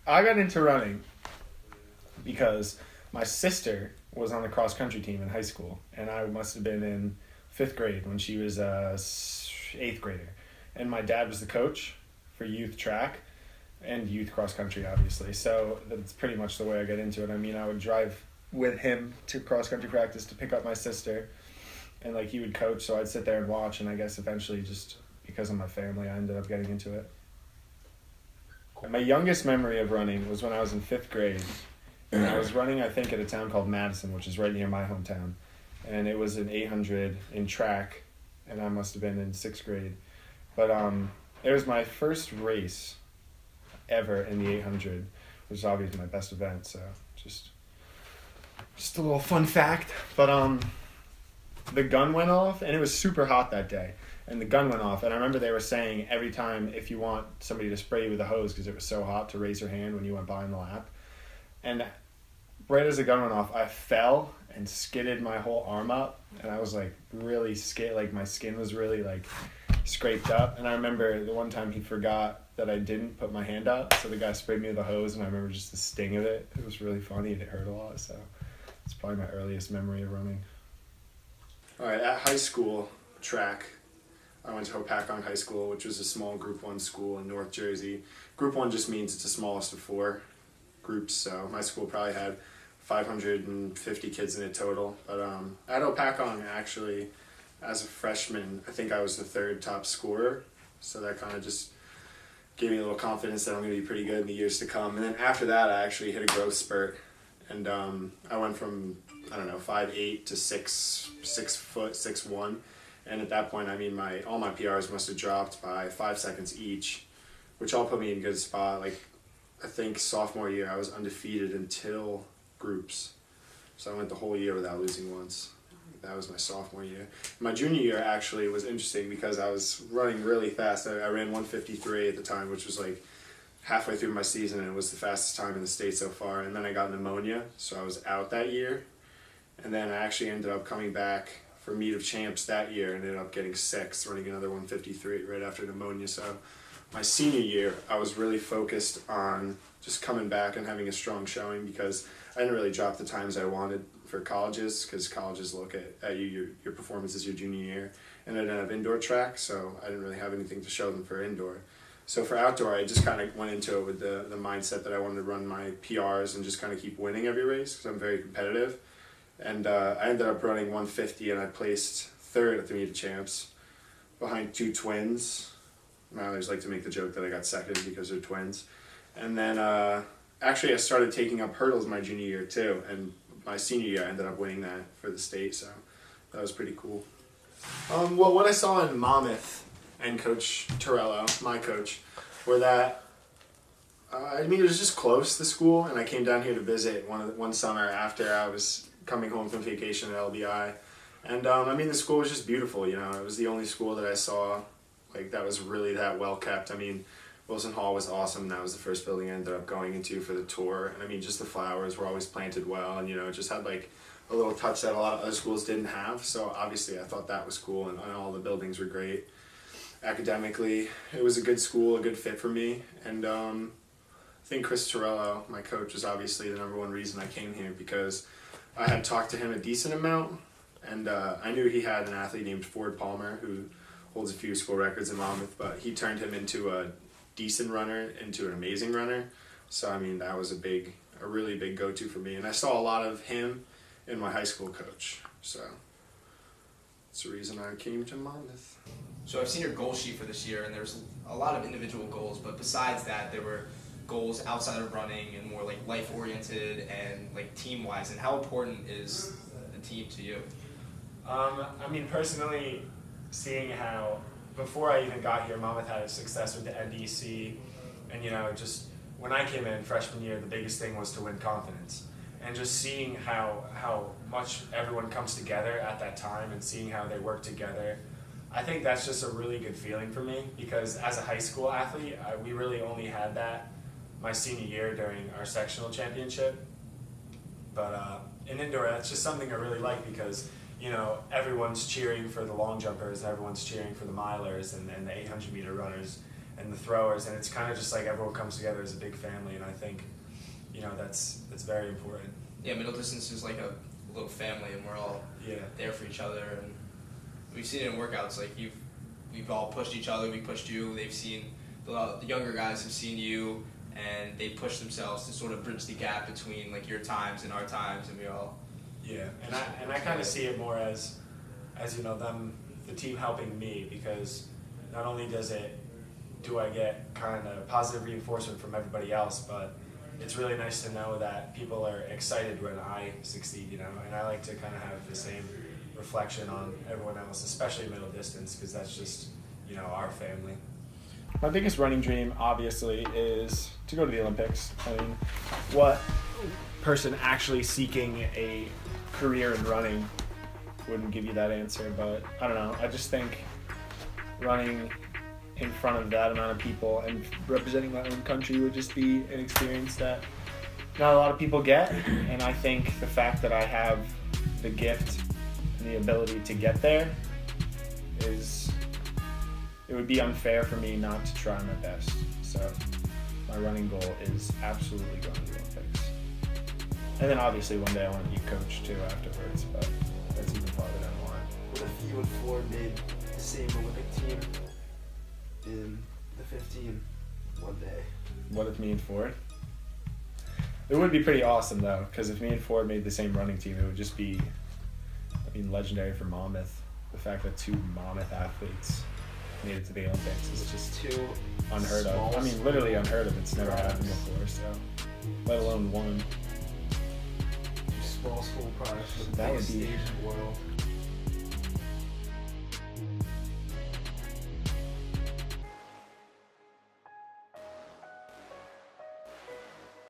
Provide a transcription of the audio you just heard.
I got into running because my sister was on the cross country team in high school, and I must have been in 5th grade when she was a 8th grader. And my dad was the coach for youth track and youth cross country, obviously. So that's pretty much the way I got into it. I mean, I would drive with him to cross country practice to pick up my sister, and like he would coach, so I'd sit there and watch. And I guess eventually, just because of my family, I ended up getting into it. My youngest memory of running was when I was in 5th grade, and I was running, I think, at a town called Madison, which is right near my hometown, and it was an 800 in track, and I must have been in 6th grade. But it was my first race ever in the 800, which is obviously my best event. So just a little fun fact. But the gun went off, and it was super hot that day. And the gun went off, and I remember they were saying every time if you want somebody to spray you with a hose because it was so hot, to raise your hand when you went by in the lap. And right as the gun went off, I fell and skidded my whole arm up, and I was like really scared, like my skin was really like scraped up. And I remember the one time he forgot that I didn't put my hand up, so the guy sprayed me with a hose, and I remember just the sting of it. It was really funny, and it hurt a lot, so it's probably my earliest memory of running. All right, at high school track, I went to Hopatcong High School, which was a small Group 1 school in North Jersey. Group 1 just means it's the smallest of 4 groups, so my school probably had 550 kids in it total. But at Hopatcong, actually, as a freshman, I think I was the 3rd top scorer, so that kind of just gave me a little confidence that I'm going to be pretty good in the years to come. And then after that, I actually hit a growth spurt, and I went from, 5'8" to 6 foot, 6'1". And at that point, I mean, all my PRs must have dropped by 5 seconds each, which all put me in a good spot. Like, I think sophomore year, I was undefeated until groups. So I went the whole year without losing once. That was my sophomore year. My junior year actually was interesting because I was running really fast. I ran 153 at the time, which was like halfway through my season, and it was the fastest time in the state so far. And then I got pneumonia, so I was out that year. And then I actually ended up coming back for meet of champs that year and ended up getting 6th, running another 153 right after pneumonia. So my senior year, I was really focused on just coming back and having a strong showing because I didn't really drop the times I wanted for colleges, because colleges look at you, your performance as your junior year, and I didn't have indoor track, so I didn't really have anything to show them for indoor. So for outdoor, I just kind of went into it with the mindset that I wanted to run my PRs and just kind of keep winning every race because I'm very competitive. And I ended up running 150, and I placed 3rd at the meet of champs behind 2 twins. I always like to make the joke that I got 2nd because they're twins. And then actually I started taking up hurdles my junior year too, and my senior year I ended up winning that for the state, so that was pretty cool. Well, what I saw in Monmouth and Coach Torello, my coach, were that it was just close, the school, and I came down here to visit one summer after I was coming home from vacation at LBI. And the school was just beautiful, It was the only school that I saw that was really that well kept. Wilson Hall was awesome. That was the first building I ended up going into for the tour. And just the flowers were always planted well, and it just had a little touch that a lot of other schools didn't have. So obviously I thought that was cool, and all the buildings were great. Academically, it was a good school, a good fit for me. And I think Chris Torello, my coach, was obviously the number one reason I came here, because I had talked to him a decent amount, and I knew he had an athlete named Ford Palmer who holds a few school records in Monmouth, but he turned him into a decent runner, into an amazing runner. So that was a really big go-to for me, and I saw a lot of him in my high school coach. So that's the reason I came to Monmouth. So I've seen your goal sheet for this year, and there's a lot of individual goals, but besides that, there were goals outside of running and more life-oriented and team-wise. And how important is the team to you? Personally, seeing how before I even got here, Monmouth had success with the NDC, and just when I came in freshman year, the biggest thing was to win confidence, and just seeing how much everyone comes together at that time and seeing how they work together. I think that's just a really good feeling for me, because as a high school athlete, we really only had that my senior year during our sectional championship. But in indoor, that's just something I really like, because everyone's cheering for the long jumpers, everyone's cheering for the milers and the 800 meter runners, and the throwers, and it's kind of just like everyone comes together as a big family, and I think, that's very important. Yeah, middle distance is like a little family, and we're all there for each other, and we've seen it in workouts. Like we've all pushed each other. We pushed you. They've seen the younger guys have seen you, and they push themselves to sort of bridge the gap between like your times and our times, and we all. Yeah, and I kind of see it more as them, the team helping me, because not only do I get kind of positive reinforcement from everybody else, but it's really nice to know that people are excited when I succeed, and I like to kind of have the same reflection on everyone else, especially middle distance, because that's just, our family. My biggest running dream, obviously, is to go to the Olympics. I mean, what person actually seeking a career in running wouldn't give you that answer, but I don't know. I just think running in front of that amount of people and representing my own country would just be an experience that not a lot of people get, and I think the fact that I have the gift and the ability to get there it would be unfair for me not to try my best. So my running goal is absolutely going to the Olympics. And then obviously one day I want to be a coach too afterwards, but that's even farther down the line. What if you and Ford made the same Olympic team in the 15 one day? What if me and Ford? It would be pretty awesome though, because if me and Ford made the same running team, it would just be, legendary for Monmouth. The fact that two Monmouth athletes made it to the Olympics is just Two unheard of. Literally unheard of. It's never happened before, so let alone one. Small school products for the That would biggest be- stage in the world.